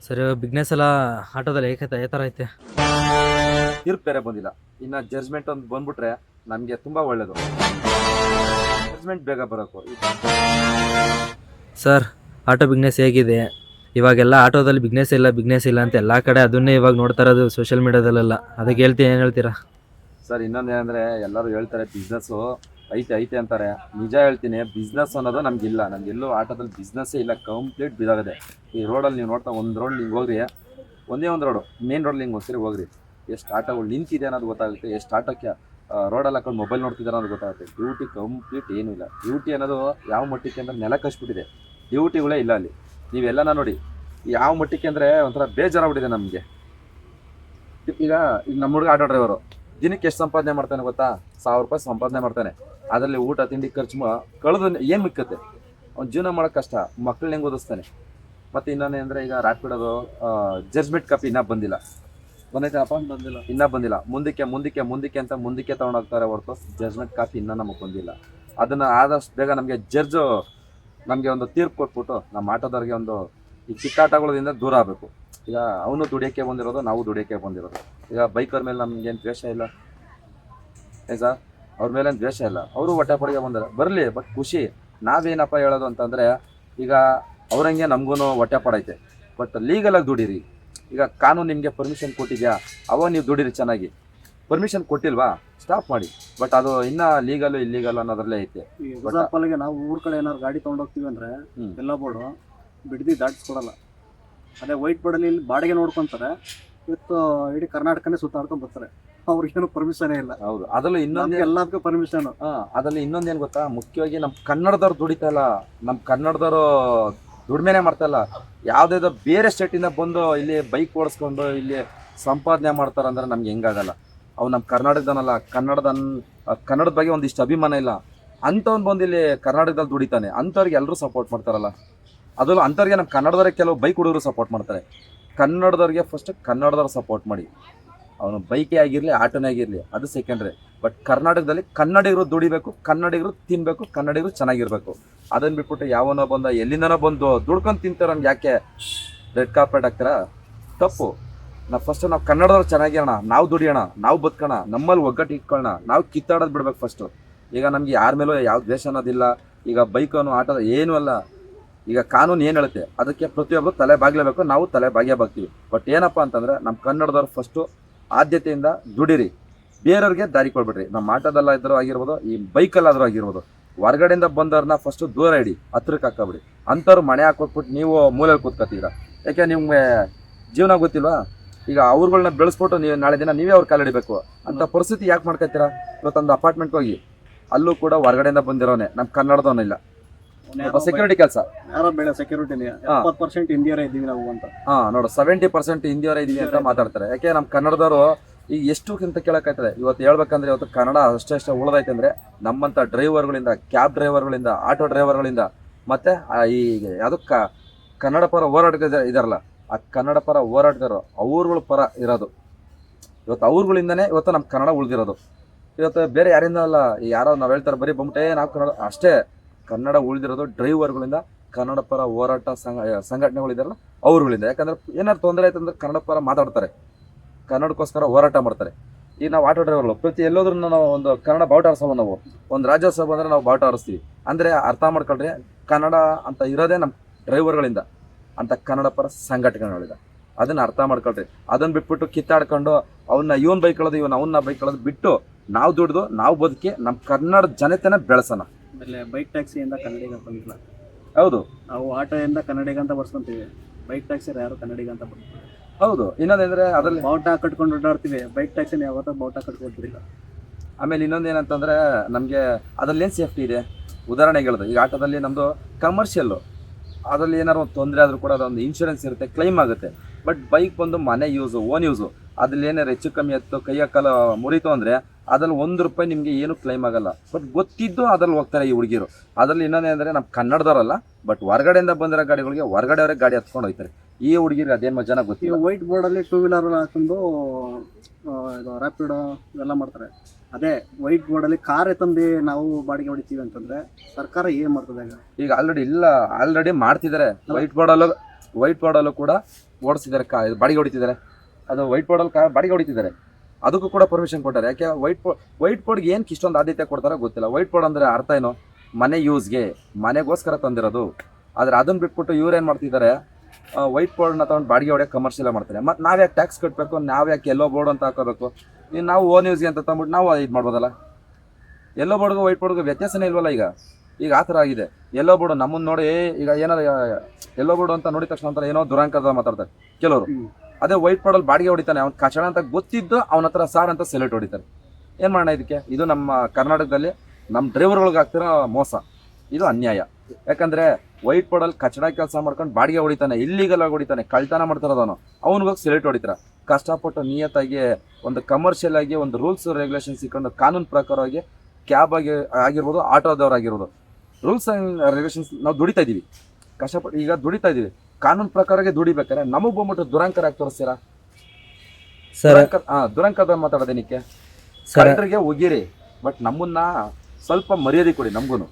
Sir bigness ಎಲ್ಲ ಆಟೋದಲ್ಲಿ ಯಾವ ಥರ ಐತೆ? ತೀರ್ಪು ಬೇರೆ ಬಂದಿಲ್ಲ. ಇನ್ನು ಜಡ್ಜ್ಮೆಂಟ್ ಒಂದು ಬಂದ್ಬಿಟ್ರೆ ನಮಗೆ ತುಂಬ ಒಳ್ಳೇದು. ಜಡ್ಜ್ಮೆಂಟ್ ಬೇಗ ಬರೋಕು. ಸರ್ ಆಟೋ ಬಿಗ್ನೆಸ್ ಹೇಗಿದೆ? ಇವಾಗೆಲ್ಲ ಆಟೋದಲ್ಲಿ ಬಿಗ್ನೆಸ್ ಇಲ್ಲ ಅಂತ ಎಲ್ಲ ಕಡೆ ಅದನ್ನೇ ಇವಾಗ ನೋಡ್ತಾ ಇರೋದು ಸೋಷಿಯಲ್ ಮೀಡಿಯಾದಲ್ಲೆಲ್ಲ. ಅದಕ್ಕೆ ಏನು ಹೇಳ್ತೀರಾ? ಸರ್ ಇನ್ನೊಂದೇನೆಂದರೆ ಎಲ್ಲರೂ ಹೇಳ್ತಾರೆ ಬಿಸ್ನೆಸ್ಸು ಐತೆ ಅಂತಾರೆ. ನಿಜ ಹೇಳ್ತೀನಿ, ಬಿಸ್ನೆಸ್ ಅನ್ನೋದು ನಮಗಿಲ್ಲ. ನಮಗೆಲ್ಲೂ ಆಟೋದಲ್ಲಿ ಬಿಸ್ನೆಸ್ಸೇ ಇಲ್ಲ. ಕಂಪ್ಲೀಟ್ ಬಿದ್ದಾಗಿದೆ. ಈ ರೋಡಲ್ಲಿ ನೀವು ನೋಡ್ತಾ ಒಂದು ರೋಡ್ ಹಿಂಗೆ ಹೋಗ್ರಿ, ಒಂದೇ ಒಂದು ರೋಡು ಮೇನ್ ರೋಡಲ್ಲಿ ಹಿಂಗೆ ಒಂದ್ಸರಿ ಹೋಗ್ರಿ, ಎಷ್ಟು ಆಟೋಗಳು ನಿಂತಿದೆ ಅನ್ನೋದು ಗೊತ್ತಾಗುತ್ತೆ. ಎಷ್ಟು ಆಟೋಕ್ಕೆ ರೋಡಲ್ಲಿ ಹಾಕೊಂಡು ಮೊಬೈಲ್ ನೋಡ್ತಿದ್ದಾರೆ ಅನ್ನೋದು ಗೊತ್ತಾಗುತ್ತೆ. ಡ್ಯೂಟಿ ಕಂಪ್ಲೀಟ್ ಏನೂ ಇಲ್ಲ. ಡ್ಯೂಟಿ ಅನ್ನೋದು ಯಾವ ಮಟ್ಟಕ್ಕೆ ಅಂದರೆ ನೆಲ ಕಚ್ಬಿಟ್ಟಿದೆ. ಡ್ಯೂಟಿಗಳೇ ಇಲ್ಲ ಅಲ್ಲಿ. ನೀವೆಲ್ಲನ ನೋಡಿ ಯಾವ ಮಟ್ಟಕ್ಕೆ ಅಂದರೆ ಒಂಥರ ಬೇಜಾರಾಗ್ಬಿಟ್ಟಿದೆ ನಮಗೆ. ಈಗ ನಮ್ಮ ಹುಡುಗ ಆಟೋ ಡ್ರೈವರು ದಿನಕ್ಕೆ ಎಷ್ಟು ಸಂಪಾದನೆ ಮಾಡ್ತಾನೆ ಗೊತ್ತಾ? 1000 ರೂಪಾಯಿ ಸಂಪಾದನೆ ಮಾಡ್ತಾನೆ. ಅದರಲ್ಲಿ ಊಟ ತಿಂಡಿ ಖರ್ಚು ಕಳೆದು ಏನು ಮಿಕ್ಕತ್ತೆ? ಅವ್ನು ಜೀವನ ಮಾಡೋಕ್ಕೆ ಕಷ್ಟ. ಮಕ್ಕಳನ್ನ ಹೆಂಗೆ ಓದಿಸ್ತಾನೆ? ಮತ್ತು ಇನ್ನೊಂದು ಅಂದರೆ ಈಗ ರ್ಯಾಪಿಡೋದು ಜಡ್ಜ್ಮೆಂಟ್ ಕಾಪಿ ಇನ್ನೂ ಬಂದಿಲ್ಲ. ಬಂದೈತೇನಪ್ಪ? ಬಂದಿಲ್ಲ, ಇನ್ನೂ ಬಂದಿಲ್ಲ. ಮುಂದಕ್ಕೆ ಅಂತ ಮುಂದಕ್ಕೆ ತೊಗೊಂಡೋಗ್ತಾರೆ ಹೊರತು ಜಡ್ಜ್ಮೆಂಟ್ ಕಾಪಿ ಇನ್ನೂ ನಮಗೆ ಬಂದಿಲ್ಲ. ಅದನ್ನು ಆದಷ್ಟು ಬೇಗ ನಮಗೆ ಜಡ್ಜು ನಮಗೆ ಒಂದು ತೀರ್ಪು ಕೊಟ್ಬಿಟ್ಟು ನಮ್ಮ ಆಟೋದವ್ರಿಗೆ ಒಂದು ಈ ಕಿತ್ತಾಟಗಳಿಂದ ದೂರ ಆಗಬೇಕು. ಈಗ ಅವನು ದುಡಿಯೋಕ್ಕೆ ಬಂದಿರೋದು, ನಾವು ದುಡಿಯೋಕ್ಕೆ ಬಂದಿರೋದು. ಈಗ ಬೈಕರ್ ಮೇಲೆ ನಮಗೇನು ದ್ವೇಷ ಇಲ್ಲ ಸರ್, ಅವ್ರ ಮೇಲೇನು ದ್ವೇಷ ಇಲ್ಲ. ಅವರು ಹೊಟ್ಟೆಪಾಡಿಗೆ ಬಂದಾರೆ, ಬರಲಿ. ಬಟ್ ಖುಷಿ ನಾವೇನಪ್ಪ ಹೇಳೋದು ಅಂತಂದರೆ, ಈಗ ಅವ್ರಂಗೆ ನಮಗೂ ಹೊಟ್ಟೆಪಾಡೈತೆ. ಬಟ್ ಲೀಗಲಾಗಿ ದುಡೀರಿ. ಈಗ ಕಾನೂನು ನಿಮಗೆ ಪರ್ಮಿಷನ್ ಕೊಟ್ಟಿದ್ಯಾ, ಅವಾಗ ನೀವು ದುಡೀರಿ ಚೆನ್ನಾಗಿ. ಪರ್ಮಿಷನ್ ಕೊಟ್ಟಿಲ್ವಾ, ಸ್ಟಾಪ್ ಮಾಡಿ. ಬಟ್ ಅದು ಇನ್ನೂ ಲೀಗಲು ಇಲ್ಲೀಗಲ್ ಅನ್ನೋದ್ರಲ್ಲೇ ಐತೆ. ಎಕ್ಸಾಂಪಲ್ಗೆ ನಾವು ಊರ ಕಡೆ ಏನಾದ್ರು ಗಾಡಿ ತೊಗೊಂಡೋಗ್ತೀವಿ ಅಂದರೆ ಎಲ್ಲ ಬೋರ್ಡು ಬಿಡದಿ ದಾಟಿಸ್ಕೊಡಲ್ಲ. ಅದೇ ವೈಟ್ ಬೋರ್ಡಲ್ಲಿ ಇಲ್ಲಿ ಬಾಡಿಗೆ ನೋಡ್ಕೊತಾರೆ. ಇವತ್ತು ಇಡೀ ಕರ್ನಾಟಕನೇ ಸುತ್ತಾಡ್ಕೊಂಡು ಬರ್ತಾರೆ. ಅವ್ರಿಗೇನು ಪರ್ಮಿಷನೇ ಇಲ್ಲ. ಹೌದು, ಅದರಲ್ಲೂ ಇನ್ನೊಂದು ಎಲ್ಲದಕ್ಕೂ ಪರ್ಮಿಷನ್. ಅದರಲ್ಲಿ ಇನ್ನೊಂದೇನು ಗೊತ್ತಾ, ಮುಖ್ಯವಾಗಿ ನಮ್ಮ ಕನ್ನಡದವ್ರು ದುಡಿತಾ ಇಲ್ಲ. ನಮ್ಮ ಕನ್ನಡದವರು ದುಡಿಮೆನೇ ಮಾಡ್ತಾಯಿಲ್ಲ. ಯಾವುದಾದ್ರು ಬೇರೆ ಸ್ಟೇಟಿಂದ ಬಂದು ಇಲ್ಲಿ ಬೈಕ್ ಓಡಿಸ್ಕೊಂಡು ಇಲ್ಲಿ ಸಂಪಾದನೆ ಮಾಡ್ತಾರಂದ್ರೆ ನಮ್ಗೆ ಹೆಂಗಾಗಲ್ಲ. ಅವು ನಮ್ಮ ಕರ್ನಾಟಕದನಲ್ಲ, ಕನ್ನಡದ ಬಗ್ಗೆ ಒಂದಿಷ್ಟು ಅಭಿಮಾನ ಇಲ್ಲ. ಅಂಥವ್ನು ಬಂದು ಇಲ್ಲಿ ಕರ್ನಾಟಕದಲ್ಲಿ ದುಡಿತಾನೆ. ಅಂಥವ್ರಿಗೆ ಎಲ್ಲರೂ ಸಪೋರ್ಟ್ ಮಾಡ್ತಾರಲ್ಲ. ಅದರಲ್ಲೂ ಅಂಥವ್ರಿಗೆ ನಮ್ಮ ಕನ್ನಡದವ್ರಿಗೆ ಕೆಲವು ಬೈಕ್ ಹುಡುಗರು ಸಪೋರ್ಟ್ ಮಾಡ್ತಾರೆ. ಕನ್ನಡದವ್ರಿಗೆ ಫಸ್ಟ್ ಕನ್ನಡದವ್ರು ಸಪೋರ್ಟ್ ಮಾಡಿ. ಅವನು ಬೈಕೇ ಆಗಿರಲಿ, ಆಟೋನೇ ಆಗಿರಲಿ, ಅದು ಸೆಕೆಂಡ್ರಿ. ಬಟ್ ಕರ್ನಾಟಕದಲ್ಲಿ ಕನ್ನಡಿಗರು ದುಡಿಬೇಕು, ಕನ್ನಡಿಗರು ತಿನ್ನಬೇಕು, ಕನ್ನಡಿಗರು ಚೆನ್ನಾಗಿರ್ಬೇಕು. ಅದನ್ನು ಬಿಟ್ಬಿಟ್ಟು ಯಾವನೋ ಬಂದ ಎಲ್ಲಿಂದನೋ ಬಂದು ದುಡ್ಕೊಂಡು ತಿಂತಾರೆ. ನಮ್ಗೆ ಯಾಕೆ ರೆಡ್ ಕಾರ್ಪೆಟ್ ಹಾಕ್ತಾರಾ? ತಪ್ಪು. ನಾವು ಕನ್ನಡದವ್ರು ಚೆನ್ನಾಗಿರೋಣ, ನಾವು ದುಡಿಯೋಣ, ನಾವು ಬದುಕೋಣ, ನಮ್ಮಲ್ಲಿ ಒಗ್ಗಟ್ಟು ಇಟ್ಕೊಳ್ಳೋಣ. ನಾವು ಕಿತ್ತಾಡೋದು ಬಿಡ್ಬೇಕು ಫಸ್ಟು. ಈಗ ನಮಗೆ ಯಾರ ಮೇಲೂ ಯಾವ ದ್ವೇಷ ಅನ್ನೋದಿಲ್ಲ. ಈಗ ಬೈಕನ್ನು ಆಟೋದ ಏನೂ ಅಲ್ಲ. ಈಗ ಕಾನೂನು ಏನು ಹೇಳುತ್ತೆ ಅದಕ್ಕೆ ಪ್ರತಿಯೊಬ್ಬರು ತಲೆ ಬಾಗಲೇಬೇಕು. ನಾವು ತಲೆ ಬಾಗೇ ಬಾಗ್ತೀವಿ. ಬಟ್ ಏನಪ್ಪ ಅಂತಂದರೆ ನಮ್ಮ ಕನ್ನಡದವ್ರು ಫಸ್ಟು ಆದ್ಯತೆಯಿಂದ ದುಡಿರಿ, ಬೇರೆಯವ್ರಿಗೆ ದಾರಿ ಕೊಡ್ಬಿಡ್ರಿ. ನಮ್ಮ ಆಟೋದಲ್ಲ ಇದ್ರೂ ಆಗಿರ್ಬೋದು, ಈ ಬೈಕಲ್ಲಾದರೂ ಆಗಿರ್ಬೋದು, ಹೊರಗಡೆಯಿಂದ ಬಂದವ್ರನ್ನ ಫಸ್ಟು ದೂರ ಇಡಿ, ಹತ್ರಕ್ಕೆ ಹಾಕೋಬಿಡಿ. ಅಂಥವ್ರು ಮನೆ ಹಾಕೊಟ್ಬಿಟ್ಟು ನೀವು ಮೂಲೆಯಲ್ಲಿ ಕೂತ್ಕೊತೀರ. ಯಾಕೆ ನಿಮಗೆ ಜೀವನ ಗೊತ್ತಿಲ್ವಾ? ಈಗ ಅವ್ರುಗಳ್ನ ಬೆಳೆಸ್ಬಿಟ್ಟು ನೀವು ನಾಳೆ ದಿನ ನೀವೇ ಅವ್ರು ಕಾಲಿಡಬೇಕು ಅಂತ ಪರಿಸ್ಥಿತಿ ಯಾಕೆ ಮಾಡ್ಕೊತೀರಾ? ಇವತ್ತೊಂದು ಅಪಾರ್ಟ್ಮೆಂಟ್ಗೆ ಹೋಗಿ, ಅಲ್ಲೂ ಕೂಡ ಹೊರಗಡೆಯಿಂದ ಬಂದಿರೋನೆ, ನಮ್ಮ ಕನ್ನಡದವನಿಲ್ಲ. ಸೆಕ್ಯೂರಿಟಿ ಕೆಲಸ ಯಾರೋ ಬೇಡ, ಸೆಕ್ಯೂರಿಟಿನೇ 70% ಹಿಂದಿಯವರೇ ಇದ್ದೀವಿ ನಾವು ಅಂತ. ನೋಡು, 70% ಹಿಂದಿಯವರೇ ಇದೀವಿ ಅಂತ ಮಾತಾಡ್ತಾರೆ. ಯಾಕೆ ನಮ್ಮ ಕನ್ನಡದವರು ಈಗ ಎಷ್ಟು ಅಂತ ಕೇಳೋಕ್ಕಾಯ್ತದೆ. ಇವತ್ತು ಹೇಳ್ಬೇಕಂದ್ರೆ ಇವತ್ತು ಕನ್ನಡ ಅಷ್ಟೇ ಉಳಿದೈತೆ ಅಂದರೆ ನಮ್ಮಂಥ ಡ್ರೈವರ್ಗಳಿಂದ, ಕ್ಯಾಬ್ ಡ್ರೈವರ್ಗಳಿಂದ, ಆಟೋ ಡ್ರೈವರ್ಗಳಿಂದ, ಮತ್ತು ಈ ಯಾವುದಕ್ಕೆ ಕನ್ನಡ ಪರ ಹೋರಾಟಗಾರ ಇದಾರಲ್ಲ, ಆ ಕನ್ನಡ ಪರ ಹೋರಾಟಗಾರರು ಅವ್ರುಗಳ ಪರ ಇರೋದು. ಇವತ್ತು ಅವ್ರುಗಳಿಂದನೇ ಇವತ್ತು ನಮ್ಮ ಕನ್ನಡ ಉಳಿದಿರೋದು. ಇವತ್ತು ಬೇರೆ ಯಾರಿಂದ ಅಲ್ಲ. ಯಾರೋ ನಾವು ಹೇಳ್ತಾರೆ ಬರೀ ಬಂಬಿಟ್ಟೆ ನಾವು ಕನ್ನಡ ಅಷ್ಟೇ. ಕನ್ನಡ ಉಳಿದಿರೋದು ಡ್ರೈವರ್ಗಳಿಂದ, ಕನ್ನಡ ಪರ ಹೋರಾಟ ಸಂಘಟನೆಗಳಿದಾರಲ್ಲ ಅವ್ರುಗಳಿಂದ. ಯಾಕಂದರೆ ಏನಾದ್ರು ತೊಂದರೆ ಆಯ್ತು ಅಂದರೆ ಕನ್ನಡ ಪರ ಮಾತಾಡ್ತಾರೆ, ಕನ್ನಡಕ್ಕೋಸ್ಕರ ಹೋರಾಟ ಮಾಡ್ತಾರೆ. ಈಗ ನಾವು ಆಟೋ ಡ್ರೈವರ್ಗಳು ಪ್ರತಿ ಎಲ್ಲೋದ್ರೂ ನಾವು ಒಂದು ಕನ್ನಡ ಬಾವುಟ ಹಾರಿಸೋದು. ನಾವು ಒಂದು ರಾಜ್ಯೋತ್ಸವ ಅಂದರೆ ನಾವು ಬಾವುಟ ಹಾರಿಸ್ತೀವಿ. ಅಂದರೆ ಅರ್ಥ ಮಾಡ್ಕೊಳ್ರಿ, ಕನ್ನಡ ಅಂತ ಇರೋದೇ ನಮ್ಮ ಡ್ರೈವರ್ಗಳಿಂದ, ಅಂತ ಕನ್ನಡ ಪರ ಸಂಘಟನೆಗಳಿಂದ. ಅದನ್ನು ಅರ್ಥ ಮಾಡ್ಕೊಳ್ರಿ. ಅದನ್ನು ಬಿಟ್ಬಿಟ್ಟು ಕಿತ್ತಾಡ್ಕೊಂಡು ಅವನ್ನ ಇವನ್ ಬೈಕೊಳ್ಳೋದು, ಅವನ್ನ ಬೈಕೊಳ್ಳೋದು ಬಿಟ್ಟು ನಾವು ದುಡ್ದು ನಾವು ಬದುಕಿ ನಮ್ಮ ಕನ್ನಡ ಜನತೆನ ಬೆಳೆಸೋಣ. ಆಮೇಲೆ ಬೈಕ್ ಟ್ಯಾಕ್ಸಿಯಿಂದ ಕನ್ನಡಿಗ ಬಂದಿಲ್ಲ. ಹೌದು, ನಾವು ಆಟೋಯಿಂದ ಕನ್ನಡಿಗ ಅಂತ ಬರ್ಸ್ಕೊಂತೀವಿ. ಬೈಕ್ ಟ್ಯಾಕ್ಸಿ ಯಾರು ಕನ್ನಡಿಗ ಅಂತ ಬರ್ತಾರೆ. ಹೌದು. ಇನ್ನೊಂದಂದ್ರೆ ಅದರಲ್ಲಿ ಬಾವುಟ ಕಟ್ಕೊಂಡು ಓಡಾಡ್ತೀವಿ. ಬೈಕ್ ಟ್ಯಾಕ್ಸಿನ ಯಾವತ್ತೂ ಬಾವುಟ ಕಟ್ಕೊಳ್ತಿರಲಿಲ್ಲ. ಆಮೇಲೆ ಇನ್ನೊಂದೇನಂತಂದರೆ ನಮಗೆ ಅದರಲ್ಲಿ ಏನು ಸೇಫ್ಟಿ ಇದೆ? ಉದಾಹರಣೆಗೆ ಹೇಳೋದು, ಈಗ ಆಟೋದಲ್ಲಿ ನಮ್ಮದು ಕಮರ್ಷಿಯಲ್ಲು, ಅದರಲ್ಲಿ ಏನಾದ್ರು ಒಂದು ತೊಂದರೆ ಆದರೂ ಕೂಡ ಅದೊಂದು ಇನ್ಶೂರೆನ್ಸ್ ಇರುತ್ತೆ, ಕ್ಲೈಮ್ ಆಗುತ್ತೆ. ಬಟ್ ಬೈಕ್ ಬಂದು ಮನೆ ಯೂಸು, ಓನ್ ಯೂಸು, ಅದ್ರಲ್ಲಿ ಏನಾರು ಹೆಚ್ಚು ಕಮ್ಮಿ ಆಯ್ತು, ಕೈಯ ಕಾಲ ಮುರಿತು ಅಂದರೆ ಅದ್ರಲ್ಲಿ ₹1 ನಿಮಗೆ ಏನು ಕ್ಲೈಮ್ ಆಗಲ್ಲ. ಬಟ್ ಗೊತ್ತಿದ್ದು ಅದ್ರಲ್ಲಿ ಹೋಗ್ತಾರೆ ಈ ಹುಡುಗಿರು. ಅದರಲ್ಲಿ ಇನ್ನೊಂದೇನೆಂದರೆ ನಮ್ಮ ಕನ್ನಡದವರಲ್ಲ, ಬಟ್ ಹೊರಗಡೆಯಿಂದ ಬಂದಿರೋ ಗಾಡಿಗಳಿಗೆ ಹೊರಗಡೆಯವರೇ ಗಾಡಿ ಹತ್ಕೊಂಡು ಹೋಗ್ತಾರೆ. ಈ ಹುಡುಗಿರಿಗೆ ಅದೇನು ಮಜಾನ ಗೊತ್ತಿಲ್ಲ. ವೈಟ್ ಬೋರ್ಡಲ್ಲಿ 2 ವೀಲರ್ ಹಾಕೊಂಡು ಇದು ರ್ಯಾಪಿಡೋ ಇವೆಲ್ಲ ಮಾಡ್ತಾರೆ. ಅದೇ ವೈಟ್ ಬೋರ್ಡಲ್ಲಿ ಕಾರ್ ತಂದು ನಾವು ಬಾಡಿಗೆ ಹೊಡಿತೀವಿ ಅಂತಂದರೆ ಸರ್ಕಾರ ಏನು ಮಾಡ್ತದೆ? ಈಗ ಆಲ್ರೆಡಿ ಮಾಡ್ತಿದ್ದಾರೆ. ವೈಟ್ ಬೋರ್ಡಲ್ಲೂ ವೈಟ್ ಬೋರ್ಡಲ್ಲೂ ಕೂಡ ಓಡಿಸಿದ್ದಾರೆ ಬಾಡಿಗೆ ಹೊಡಿತಿದ್ದಾರೆ. ಅದು ವೈಟ್ ಬೋರ್ಡಲ್ಲಿ ಬಾಡಿಗೆ ಹೊಡಿತಿದ್ದಾರೆ, ಅದಕ್ಕೂ ಕೂಡ ಪರ್ಮಿಷನ್ ಕೊಟ್ಟಾರೆ. ಯಾಕೆ ವೈಟ್ ಬೋರ್ಡ್ಗೆ ಏನಕ್ಕೆ ಇಷ್ಟೊಂದು ಆದ್ಯತೆ ಕೊಡ್ತಾರೋ ಗೊತ್ತಿಲ್ಲ. ವೈಟ್ ಬೋರ್ಡ್ ಅಂದರೆ ಅರ್ಥ ಏನು, ಮನೆ ಯೂಸ್ಗೆ, ಮನೆಗೋಸ್ಕರ ತಂದಿರೋದು. ಆದರೆ ಅದನ್ನು ಬಿಟ್ಬಿಟ್ಟು ಇವ್ರೇನು ಮಾಡ್ತಿದ್ದಾರೆ, ವೈಟ್ ಬೋರ್ಡ್ನ ತಗೊಂಡು ಬಾಡಿಗೆ ಹೊಡೆಯೋಕೆ ಕಮರ್ಷಿಯಲ್ ಮಾಡ್ತಾರೆ. ಮತ್ತು ನಾವು ಯಾಕೆ ಟ್ಯಾಕ್ಸ್ ಕಟ್ಟಬೇಕು, ನಾವು ಯಾಕೆ ಎಲ್ಲೋ ಬೋರ್ಡ್ ಅಂತ ಹಾಕೋಬೇಕು, ಇನ್ನು ನಾವು ಓನ್ ಯೂಸ್ಗೆ ಅಂತ ತಂದ್ಬಿಟ್ಟು ನಾವು ಇದು ಮಾಡ್ಬೋದಲ್ಲ. ಎಲ್ಲೋ ಬೋರ್ಡ್ಗೂ ವೈಟ್ ಬೋರ್ಡ್ಗೂ ವ್ಯತ್ಯಾಸನೇ ಇಲ್ವಲ್ಲ. ಈಗ ಆ ಥರ ಆಗಿದೆ. ಎಲ್ಲೋ ಬೋರ್ಡು ನಮ್ಮನ್ನು ನೋಡಿ ಈಗ ಏನಾರು ಎಲ್ಲೋ ಬೋರ್ಡು ಅಂತ ನೋಡಿದ ತಕ್ಷಣ ಅಂತಾರೆ ಏನೋ ದುರಾಂಕದ ಮಾತಾಡ್ತಾರೆ ಕೆಲವರು. ಅದೇ ವೈಟ್ ಬೋರ್ಡಲ್ಲಿ ಬಾಡಿಗೆ ಹೊಡಿತಾನೆ, ಅವ್ನು ಕಚಡ ಅಂತ ಗೊತ್ತಿದ್ದು ಅವನ ಹತ್ರ ಸಾರ್ ಅಂತ ಸೆಲೆಕ್ಟ್ ಹೊಡಿತಾರೆ. ಏನು ಮಾಡೋಣ ಇದಕ್ಕೆ? ಇದು ನಮ್ಮ ಕರ್ನಾಟಕದಲ್ಲಿ ನಮ್ಮ ಡ್ರೈವರ್ಗಳಿಗೆ ಆಗ್ತಿರೋ ಮೋಸ, ಇದು ಅನ್ಯಾಯ. ಯಾಕಂದರೆ ವೈಟ್ ಬೋರ್ಡಲ್ಲಿ ಕಚಡ ಕೆಲಸ ಮಾಡ್ಕೊಂಡು ಬಾಡಿಗೆ ಹೊಡಿತಾನೆ, ಇಲ್ಲಿಗಲ್ ಆಗಿ ಹೊಡಿತಾನೆ, ಕಳ್ತನ ಮಾಡ್ತಿರೋದವನು, ಅವ್ನಿಗೋಗಿ ಸೆಲೆಕ್ಟ್ ಹೊಡಿತಾರೆ. ಕಷ್ಟಪಟ್ಟು ನಿಯತ್ತಾಗಿ ಒಂದು ಕಮರ್ಷಿಯಲ್ ಆಗಿ ಒಂದು ರೂಲ್ಸ್ ರೆಗ್ಯುಲೇಷನ್ಸ್ ಇಟ್ಕೊಂಡು ಕಾನೂನು ಪ್ರಕಾರವಾಗಿ ಕ್ಯಾಬ್ ಆಗಿರ್ಬೋದು, ಆಟೋದವ್ರಾಗಿರ್ಬೋದು, ರೂಲ್ಸ್ ಆ್ಯಂಡ್ ರೆಗ್ಯುಲೇಷನ್ಸ್ ನಾವು ದುಡಿತಾ ಇದ್ದೀವಿ, ಕಷ್ಟಪಟ್ಟು ಈಗ ದುಡಿತಾ ಇದ್ದೀವಿ. ಕಾನೂನು ಪ್ರಕಾರವಾಗಿ ದುಡಿಬೇಕಾದ್ರೆ ನಮಗೆ ಬಂದ್ಬಿಟ್ಟು ದುರಂಕರ ಆಗಿ ತೋರಿಸ್ತೀರಾ ಸರ್? ದುರಂಕದ ಮಾತಾಡೋದೇನಕ್ಕೆ? ಸರ್ ಕಳ್ಳರಿಗೆ ಹೋಗಿರಿ, ಬಟ್ ನಮ್ಮನ್ನ ಸ್ವಲ್ಪ ಮರ್ಯಾದೆ ಕೊಡಿ ನಮಗೂ.